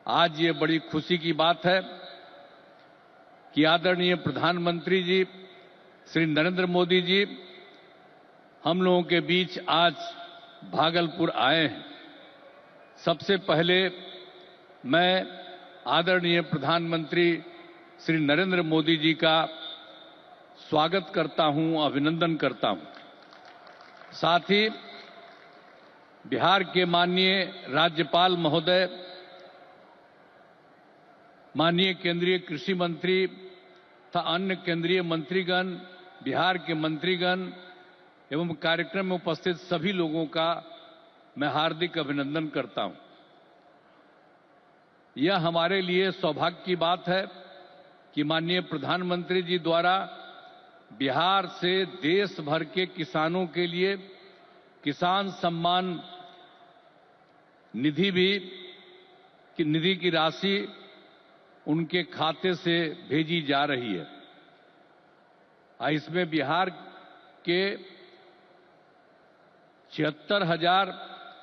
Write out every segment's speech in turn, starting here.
आज ये बड़ी खुशी की बात है कि आदरणीय प्रधानमंत्री जी श्री नरेंद्र मोदी जी हम लोगों के बीच आज भागलपुर आए हैं। सबसे पहले मैं आदरणीय प्रधानमंत्री श्री नरेंद्र मोदी जी का स्वागत करता हूं, अभिनंदन करता हूं। साथ ही बिहार के माननीय राज्यपाल महोदय, माननीय केंद्रीय कृषि मंत्री तथा अन्य केंद्रीय मंत्रीगण, बिहार के मंत्रीगण एवं कार्यक्रम में उपस्थित सभी लोगों का मैं हार्दिक अभिनंदन करता हूं। यह हमारे लिए सौभाग्य की बात है कि माननीय प्रधानमंत्री जी द्वारा बिहार से देश भर के किसानों के लिए किसान सम्मान निधि की राशि उनके खाते से भेजी जा रही है। इसमें बिहार के 76,000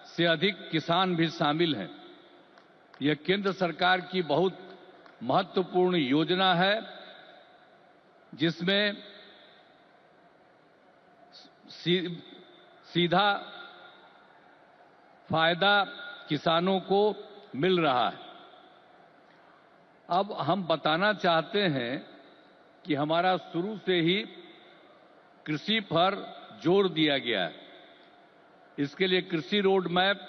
से अधिक किसान भी शामिल हैं। यह केंद्र सरकार की बहुत महत्वपूर्ण योजना है जिसमें सीधा फायदा किसानों को मिल रहा है। अब हम बताना चाहते हैं कि हमारा शुरू से ही कृषि पर जोर दिया गया है। इसके लिए कृषि रोड मैप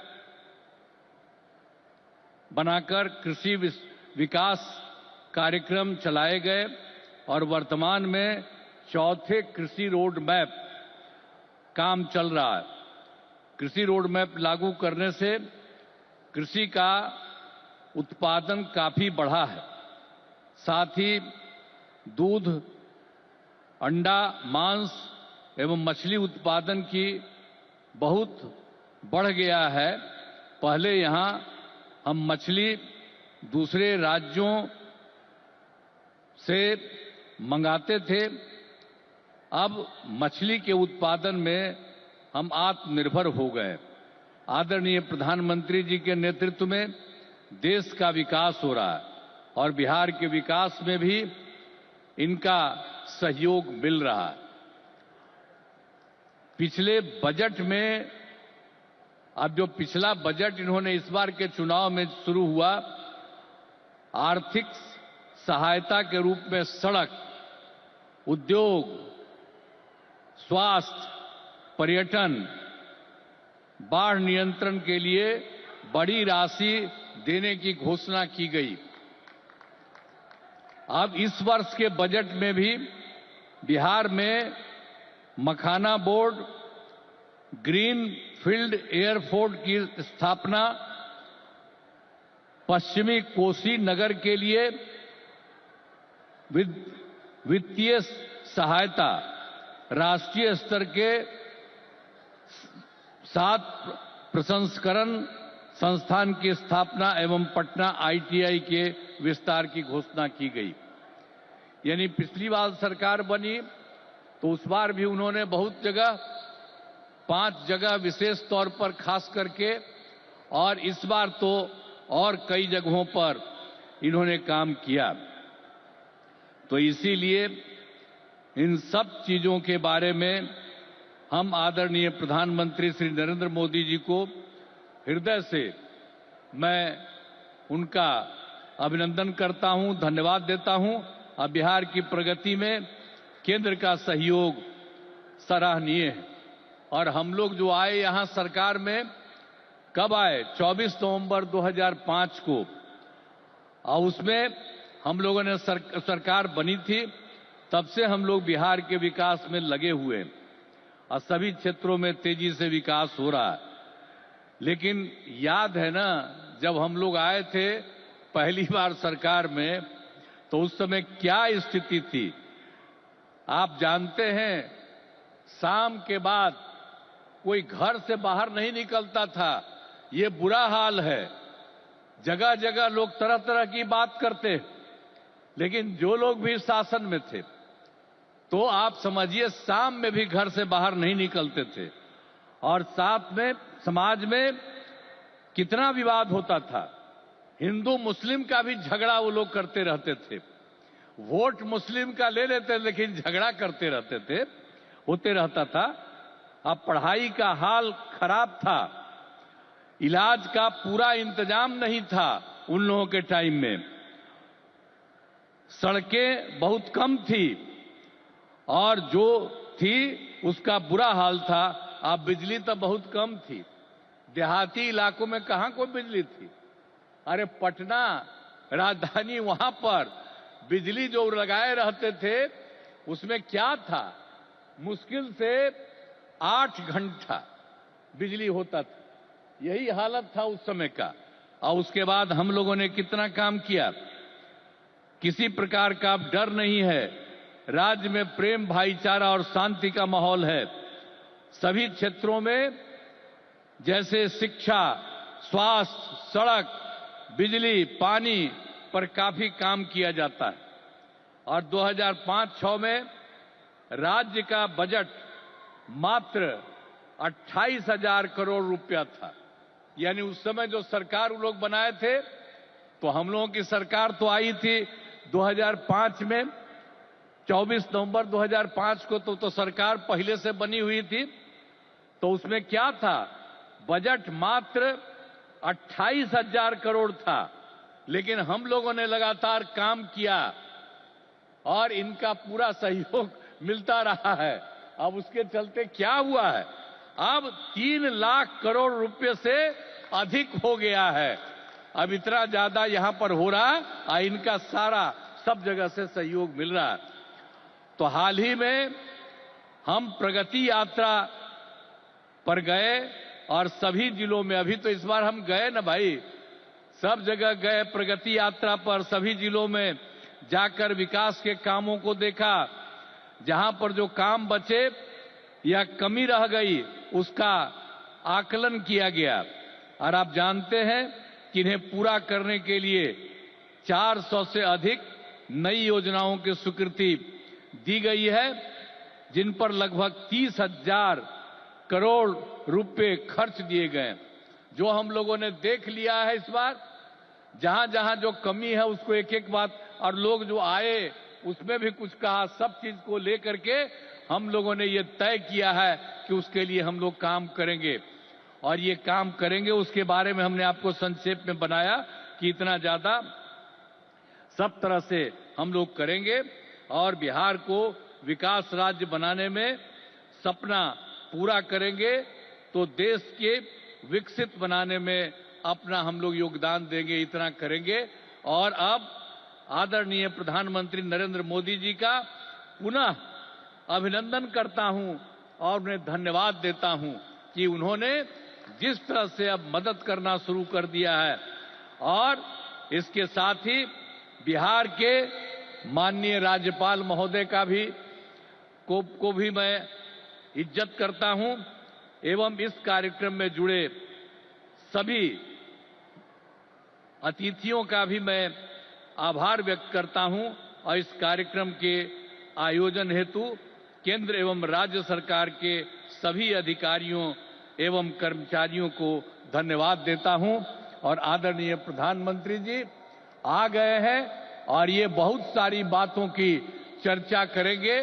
बनाकर कृषि विकास कार्यक्रम चलाए गए और वर्तमान में चौथे कृषि रोड मैप काम चल रहा है। कृषि रोड मैप लागू करने से कृषि का उत्पादन काफी बढ़ा है। साथ ही दूध, अंडा, मांस एवं मछली उत्पादन की बहुत बढ़ गया है। पहले यहां हम मछली दूसरे राज्यों से मंगाते थे, अब मछली के उत्पादन में हम आत्मनिर्भर हो गए। आदरणीय प्रधानमंत्री जी के नेतृत्व में देश का विकास हो रहा है और बिहार के विकास में भी इनका सहयोग मिल रहा है। पिछले बजट में, अब जो पिछला बजट इन्होंने इस बार के चुनाव में शुरू हुआ, आर्थिक सहायता के रूप में सड़क, उद्योग, स्वास्थ्य, पर्यटन, बाढ़ नियंत्रण के लिए बड़ी राशि देने की घोषणा की गई। अब इस वर्ष के बजट में भी बिहार में मखाना बोर्ड, ग्रीन फील्ड एयरपोर्ट की स्थापना, पश्चिमी कोसी नगर के लिए वित्तीय सहायता, राष्ट्रीय स्तर के 7 प्रसंस्करण संस्थान की स्थापना एवं पटना ITI के विस्तार की घोषणा की गई। यानी पिछली बार सरकार बनी तो उस बार भी उन्होंने बहुत जगह, 5 जगह विशेष तौर पर खास करके, और इस बार तो और कई जगहों पर इन्होंने काम किया। तो इसीलिए इन सब चीजों के बारे में हम आदरणीय प्रधानमंत्री श्री नरेंद्र मोदी जी को हृदय से मैं उनका अभिनंदन करता हूं, धन्यवाद देता हूं। और बिहार की प्रगति में केंद्र का सहयोग सराहनीय है। और हम लोग जो आए यहां सरकार में, कब आए? 24 नवंबर 2005 को, और उसमें हम लोगों ने सरकार बनी थी। तब से हम लोग बिहार के विकास में लगे हुए हैं और सभी क्षेत्रों में तेजी से विकास हो रहा है। लेकिन याद है ना, जब हम लोग आए थे पहली बार सरकार में, तो उस समय क्या स्थिति थी आप जानते हैं। शाम के बाद कोई घर से बाहर नहीं निकलता था। ये बुरा हाल है। जगह जगह लोग तरह तरह की बात करते, लेकिन जो लोग भी शासन में थे तो आप समझिए शाम में भी घर से बाहर नहीं निकलते थे। और साथ में समाज में कितना विवाद होता था। हिंदू मुस्लिम का भी झगड़ा वो लोग करते रहते थे। वोट मुस्लिम का ले लेते लेकिन झगड़ा करते रहते थे, होते रहता था। अब पढ़ाई का हाल खराब था, इलाज का पूरा इंतजाम नहीं था उन लोगों के टाइम में, सड़कें बहुत कम थी और जो थी उसका बुरा हाल था। अब बिजली तो बहुत कम थी, देहाती इलाकों में कहां कोई बिजली थी। अरे पटना राजधानी, वहां पर बिजली जो लगाए रहते थे उसमें क्या था, मुश्किल से 8 घंटा बिजली होता था। यही हालत था उस समय का। और उसके बाद हम लोगों ने कितना काम किया, किसी प्रकार का अब डर नहीं है, राज्य में प्रेम भाईचारा और शांति का माहौल है। सभी क्षेत्रों में जैसे शिक्षा, स्वास्थ्य, सड़क, बिजली, पानी पर काफी काम किया जाता है। और 2005-06 में राज्य का बजट मात्र 28,000 करोड़ रुपया था। यानी उस समय जो सरकार वो लोग बनाए थे, तो हम लोगों की सरकार तो आई थी 2005 में, 24 नवंबर 2005 को तो सरकार पहले से बनी हुई थी। तो उसमें क्या था, बजट मात्र 28,000 करोड़ था, लेकिन हम लोगों ने लगातार काम किया और इनका पूरा सहयोग मिलता रहा है। अब उसके चलते क्या हुआ है, अब 3 लाख करोड़ रुपए से अधिक हो गया है। अब इतना ज्यादा यहां पर हो रहा है और इनका सारा सब जगह से सहयोग मिल रहा है। तो हाल ही में हम प्रगति यात्रा पर गए और सभी जिलों में, अभी तो इस बार हम गए ना भाई, सब जगह गए प्रगति यात्रा पर, सभी जिलों में जाकर विकास के कामों को देखा। जहां पर जो काम बचे या कमी रह गई उसका आकलन किया गया। और आप जानते हैं कि इन्हें पूरा करने के लिए 400 से अधिक नई योजनाओं की स्वीकृति दी गई है, जिन पर लगभग 30,000 करोड़ रुपए खर्च दिए गए। जो हम लोगों ने देख लिया है इस बार, जहां जहां जो कमी है उसको एक एक बात, और लोग जो आए उसमें भी कुछ कहा, सब चीज को लेकर के हम लोगों ने ये तय किया है कि उसके लिए हम लोग काम करेंगे। और ये काम करेंगे उसके बारे में हमने आपको संक्षेप में बनाया कि इतना ज्यादा सब तरह से हम लोग करेंगे और बिहार को विकास राज्य बनाने में सपना पूरा करेंगे, तो देश के विकसित बनाने में अपना हम लोग योगदान देंगे, इतना करेंगे। और अब आदरणीय प्रधानमंत्री नरेंद्र मोदी जी का पुनः अभिनंदन करता हूं और उन्हें धन्यवाद देता हूं कि उन्होंने जिस तरह से अब मदद करना शुरू कर दिया है। और इसके साथ ही बिहार के माननीय राज्यपाल महोदय का भी को भी मैं इज्जत करता हूं एवं इस कार्यक्रम में जुड़े सभी अतिथियों का भी मैं आभार व्यक्त करता हूं। और इस कार्यक्रम के आयोजन हेतु केंद्र एवं राज्य सरकार के सभी अधिकारियों एवं कर्मचारियों को धन्यवाद देता हूं। और आदरणीय प्रधानमंत्री जी आ गए हैं और ये बहुत सारी बातों की चर्चा करेंगे।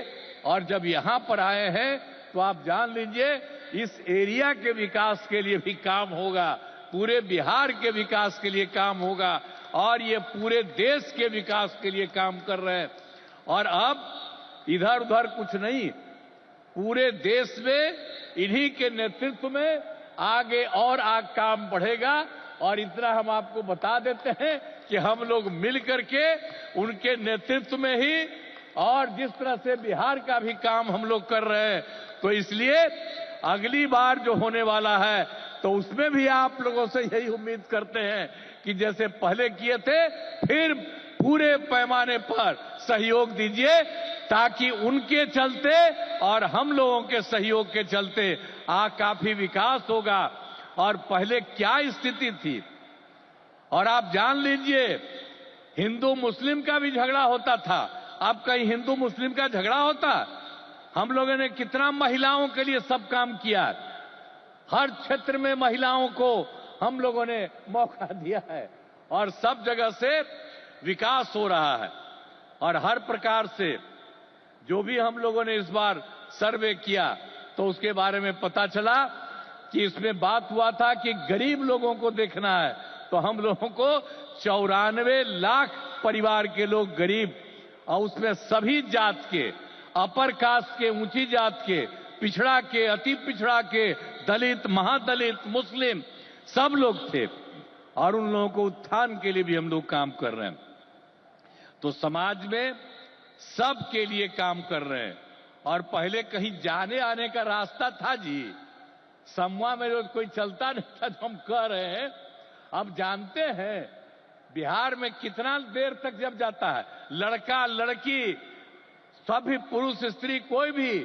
और जब यहां पर आए हैं तो आप जान लीजिए इस एरिया के विकास के लिए भी काम होगा, पूरे बिहार के विकास के लिए काम होगा और ये पूरे देश के विकास के लिए काम कर रहे हैं। और अब इधर उधर कुछ नहीं, पूरे देश में इन्हीं के नेतृत्व में आगे और काम बढ़ेगा। और इतना हम आपको बता देते हैं कि हम लोग मिलकर के उनके नेतृत्व में ही और जिस तरह से बिहार का भी काम हम लोग कर रहे हैं, तो इसलिए अगली बार जो होने वाला है तो उसमें भी आप लोगों से यही उम्मीद करते हैं कि जैसे पहले किए थे फिर पूरे पैमाने पर सहयोग दीजिए, ताकि उनके चलते और हम लोगों के सहयोग के चलते काफी विकास होगा। और पहले क्या स्थिति थी, और आप जान लीजिए हिंदू मुस्लिम का भी झगड़ा होता था। अब कहीं हिंदू मुस्लिम का झगड़ा होता? हम लोगों ने कितना महिलाओं के लिए सब काम किया, हर क्षेत्र में महिलाओं को हम लोगों ने मौका दिया है। और सब जगह से विकास हो रहा है। और हर प्रकार से जो भी हम लोगों ने इस बार सर्वे किया तो उसके बारे में पता चला कि इसमें बात हुआ था कि गरीब लोगों को देखना है, तो हम लोगों को 94 लाख परिवार के लोग गरीब, और उसमें सभी जात के, अपर कास्ट के, ऊंची जात के, पिछड़ा के, अति पिछड़ा के, दलित, महादलित, मुस्लिम, सब लोग थे। और उन लोगों को उत्थान के लिए भी हम लोग काम कर रहे हैं। तो समाज में सब के लिए काम कर रहे हैं। और पहले कहीं जाने आने का रास्ता था जी, समूह में रोज कोई चलता नहीं था, तो हम कह रहे हैं। अब जानते हैं बिहार में कितना देर तक जब जाता है, लड़का लड़की सभी, पुरुष स्त्री, कोई भी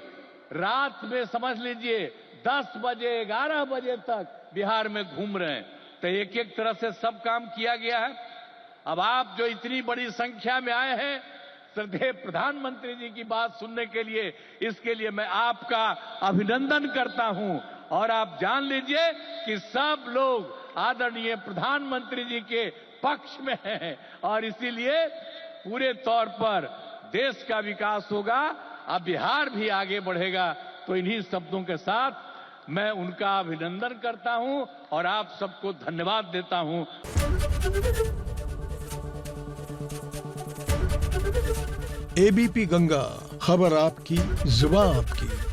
रात में समझ लीजिए 10 बजे 11 बजे तक बिहार में घूम रहे हैं। तो एक एक तरह से सब काम किया गया है। अब आप जो इतनी बड़ी संख्या में आए हैं श्रद्धेय प्रधानमंत्री जी की बात सुनने के लिए, इसके लिए मैं आपका अभिनंदन करता हूं। और आप जान लीजिए कि सब लोग आदरणीय प्रधानमंत्री जी के पक्ष में हैं, और इसीलिए पूरे तौर पर देश का विकास होगा, अब बिहार भी आगे बढ़ेगा। तो इन्हीं शब्दों के साथ मैं उनका अभिनंदन करता हूं और आप सबको धन्यवाद देता हूं। एबीपी गंगा, खबर आपकी, जुबान आपकी।